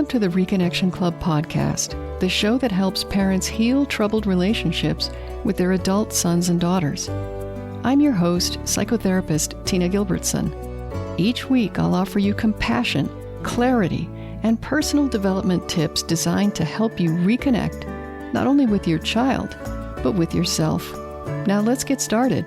Welcome to the Reconnection Club podcast, the show that helps parents heal troubled relationships with their adult sons and daughters. I'm your host, psychotherapist Tina Gilbertson. Each week, I'll offer you compassion, clarity, and personal development tips designed to help you reconnect, not only with your child, but with yourself. Now let's get started.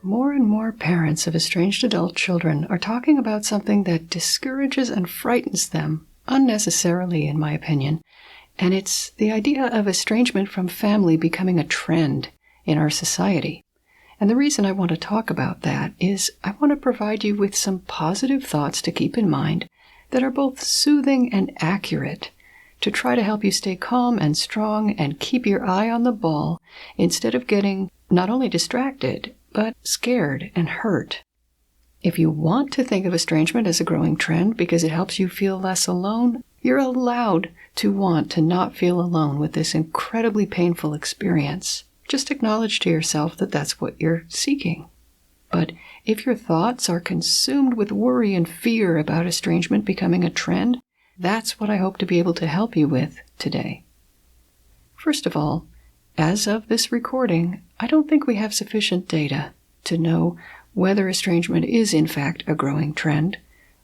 More and more parents of estranged adult children are talking about something that discourages and frightens them, unnecessarily in my opinion, and it's the idea of estrangement from family becoming a trend in our society. And the reason I want to talk about that is I want to provide you with some positive thoughts to keep in mind that are both soothing and accurate to try to help you stay calm and strong and keep your eye on the ball instead of getting not only distracted, but scared and hurt. If you want to think of estrangement as a growing trend because it helps you feel less alone, you're allowed to want to not feel alone with this incredibly painful experience. Just acknowledge to yourself that that's what you're seeking. But if your thoughts are consumed with worry and fear about estrangement becoming a trend, that's what I hope to be able to help you with today. First of all, as of this recording, I don't think we have sufficient data to know whether estrangement is in fact a growing trend.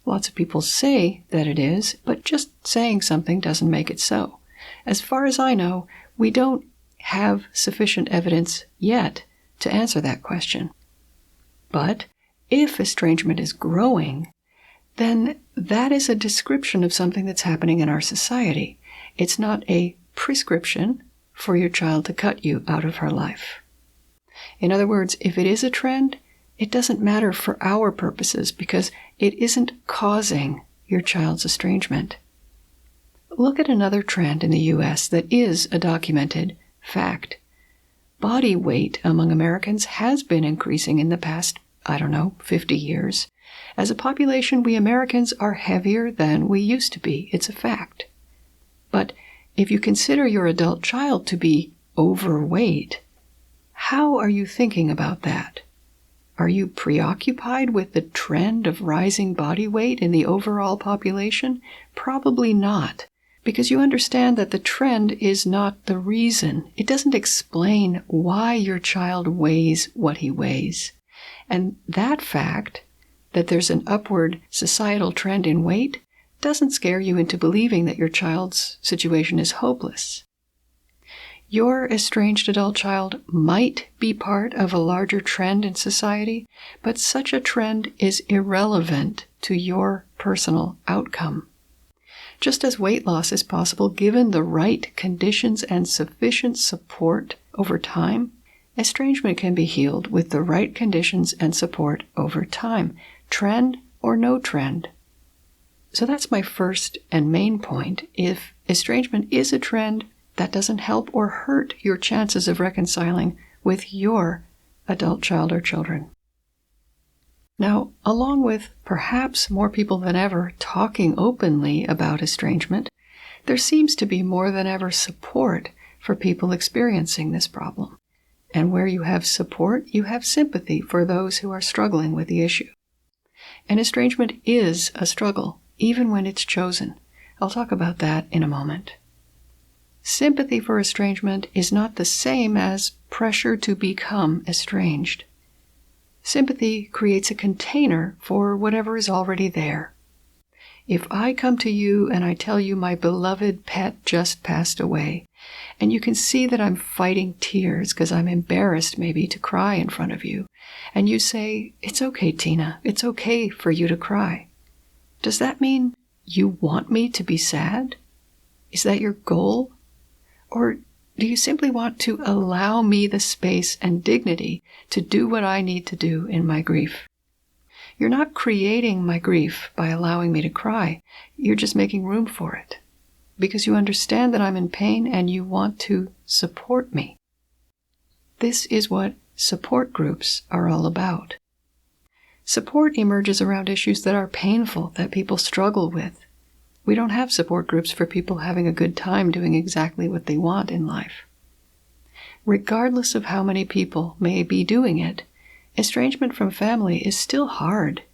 Lots of people say that it is, but just saying something doesn't make it so. As far as I know, we don't have sufficient evidence yet to answer that question. But if estrangement is growing, then that is a description of something that's happening in our society. It's not a prescription for your child to cut you out of her life. In other words, if it is a trend, it doesn't matter for our purposes because it isn't causing your child's estrangement. Look at another trend in the U.S. that is a documented fact. Body weight among Americans has been increasing in the past, 50 years. As a population, we Americans are heavier than we used to be. It's a fact. But if you consider your adult child to be overweight, how are you thinking about that? Are you preoccupied with the trend of rising body weight in the overall population? Probably not, because you understand that the trend is not the reason. It doesn't explain why your child weighs what he weighs. And that fact, that there's an upward societal trend in weight, doesn't scare you into believing that your child's situation is hopeless. Your estranged adult child might be part of a larger trend in society, but such a trend is irrelevant to your personal outcome. Just as weight loss is possible given the right conditions and sufficient support over time, estrangement can be healed with the right conditions and support over time, trend or no trend. So that's my first and main point. If estrangement is a trend, that doesn't help or hurt your chances of reconciling with your adult child or children. Now, along with perhaps more people than ever talking openly about estrangement, there seems to be more than ever support for people experiencing this problem. And where you have support, you have sympathy for those who are struggling with the issue. And estrangement is a struggle, even when it's chosen. I'll talk about that in a moment. Sympathy for estrangement is not the same as pressure to become estranged. Sympathy creates a container for whatever is already there. If I come to you and I tell you my beloved pet just passed away, and you can see that I'm fighting tears because I'm embarrassed maybe to cry in front of you, and you say, "It's okay, Tina, it's okay for you to cry." Does that mean you want me to be sad? Is that your goal? Or do you simply want to allow me the space and dignity to do what I need to do in my grief? You're not creating my grief by allowing me to cry. You're just making room for it because you understand that I'm in pain and you want to support me. This is what support groups are all about. Support emerges around issues that are painful, that people struggle with. We don't have support groups for people having a good time doing exactly what they want in life. Regardless of how many people may be doing it, estrangement from family is still hard.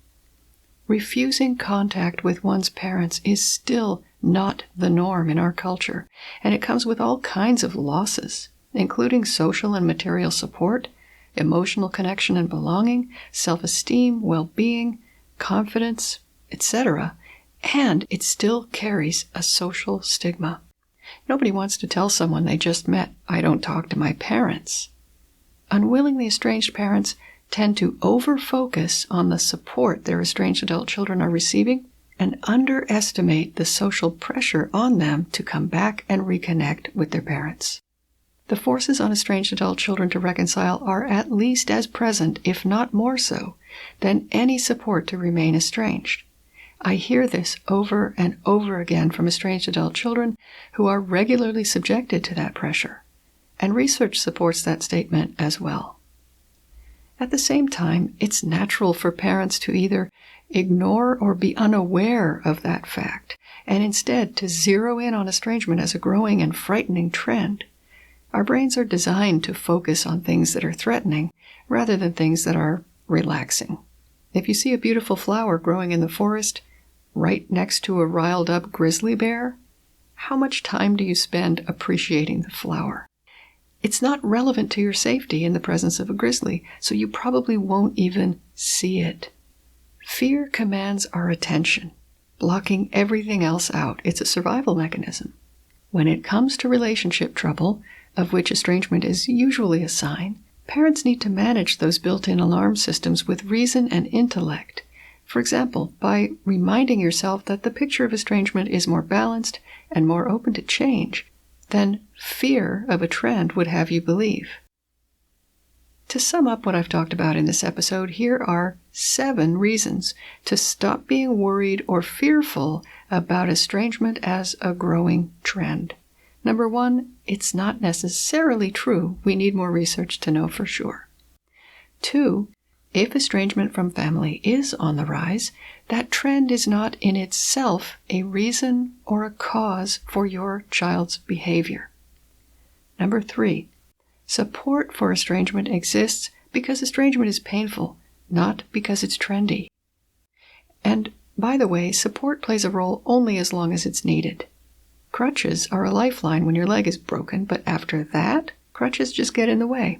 Refusing contact with one's parents is still not the norm in our culture, and it comes with all kinds of losses, including social and material support, emotional connection and belonging, self-esteem, well-being, confidence, etc., and it still carries a social stigma. Nobody wants to tell someone they just met, "I don't talk to my parents." Unwillingly estranged parents tend to over-focus on the support their estranged adult children are receiving and underestimate the social pressure on them to come back and reconnect with their parents. The forces on estranged adult children to reconcile are at least as present, if not more so, than any support to remain estranged. I hear this over and over again from estranged adult children who are regularly subjected to that pressure, and research supports that statement as well. At the same time, it's natural for parents to either ignore or be unaware of that fact, and instead to zero in on estrangement as a growing and frightening trend. Our brains are designed to focus on things that are threatening rather than things that are relaxing. If you see a beautiful flower growing in the forest right next to a riled up grizzly bear, how much time do you spend appreciating the flower? It's not relevant to your safety in the presence of a grizzly, so you probably won't even see it. Fear commands our attention, blocking everything else out. It's a survival mechanism. When it comes to relationship trouble, of which estrangement is usually a sign, parents need to manage those built-in alarm systems with reason and intellect. For example, by reminding yourself that the picture of estrangement is more balanced and more open to change than fear of a trend would have you believe. To sum up what I've talked about in this episode, here are 7 reasons to stop being worried or fearful about estrangement as a growing trend. Number 1, it's not necessarily true. We need more research to know for sure. 2, if estrangement from family is on the rise, that trend is not in itself a reason or a cause for your child's behavior. Number 3, support for estrangement exists because estrangement is painful, not because it's trendy. And, by the way, support plays a role only as long as it's needed. Crutches are a lifeline when your leg is broken, but after that, crutches just get in the way.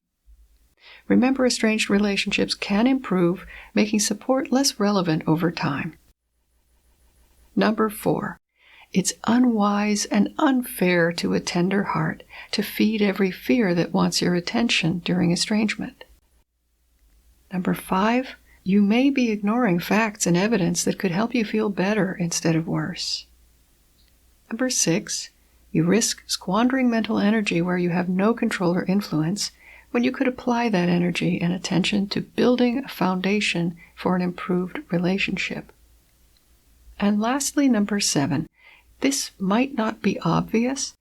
Remember, estranged relationships can improve, making support less relevant over time. Number 4, it's unwise and unfair to a tender heart to feed every fear that wants your attention during estrangement. Number 5, you may be ignoring facts and evidence that could help you feel better instead of worse. Number 6, you risk squandering mental energy where you have no control or influence, when you could apply that energy and attention to building a foundation for an improved relationship. And lastly, number 7, this might not be obvious,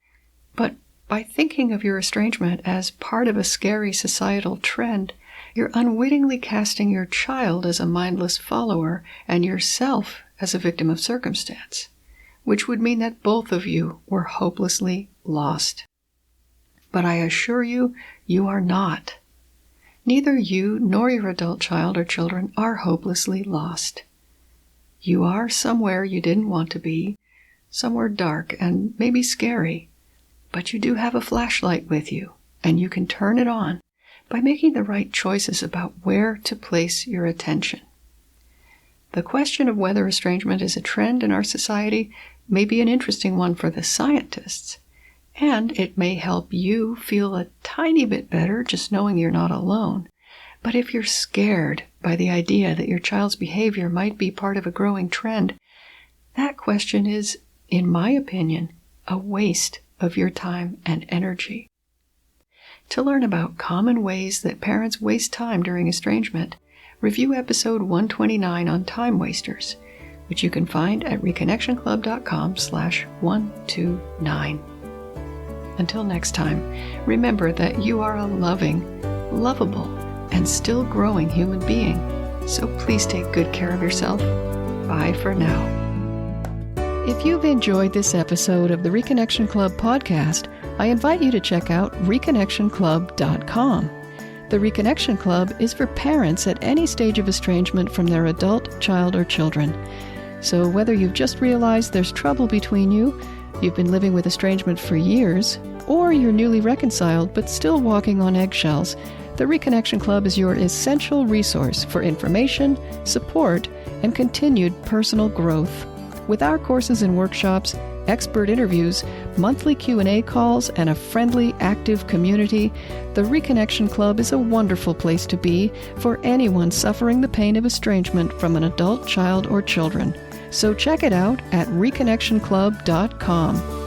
but by thinking of your estrangement as part of a scary societal trend, you're unwittingly casting your child as a mindless follower and yourself as a victim of circumstance, which would mean that both of you were hopelessly lost. But I assure you, you are not. Neither you nor your adult child or children are hopelessly lost. You are somewhere you didn't want to be, somewhere dark and maybe scary, but you do have a flashlight with you, and you can turn it on by making the right choices about where to place your attention. The question of whether estrangement is a trend in our society may be an interesting one for the scientists, and it may help you feel a tiny bit better just knowing you're not alone. But if you're scared by the idea that your child's behavior might be part of a growing trend, that question is, in my opinion, a waste of your time and energy. To learn about common ways that parents waste time during estrangement, review episode 129 on time wasters, which you can find at reconnectionclub.com/129. Until next time, remember that you are a loving, lovable, and still growing human being, so please take good care of yourself. Bye for now. If you've enjoyed this episode of the Reconnection Club podcast, I invite you to check out reconnectionclub.com. The Reconnection Club is for parents at any stage of estrangement from their adult, child, or children. So whether you've just realized there's trouble between you, you've been living with estrangement for years, or you're newly reconciled but still walking on eggshells, the Reconnection Club is your essential resource for information, support, and continued personal growth. With our courses and workshops, expert interviews, monthly Q&A calls, and a friendly, active community, the Reconnection Club is a wonderful place to be for anyone suffering the pain of estrangement from an adult, child, or children. So check it out at reconnectionclub.com.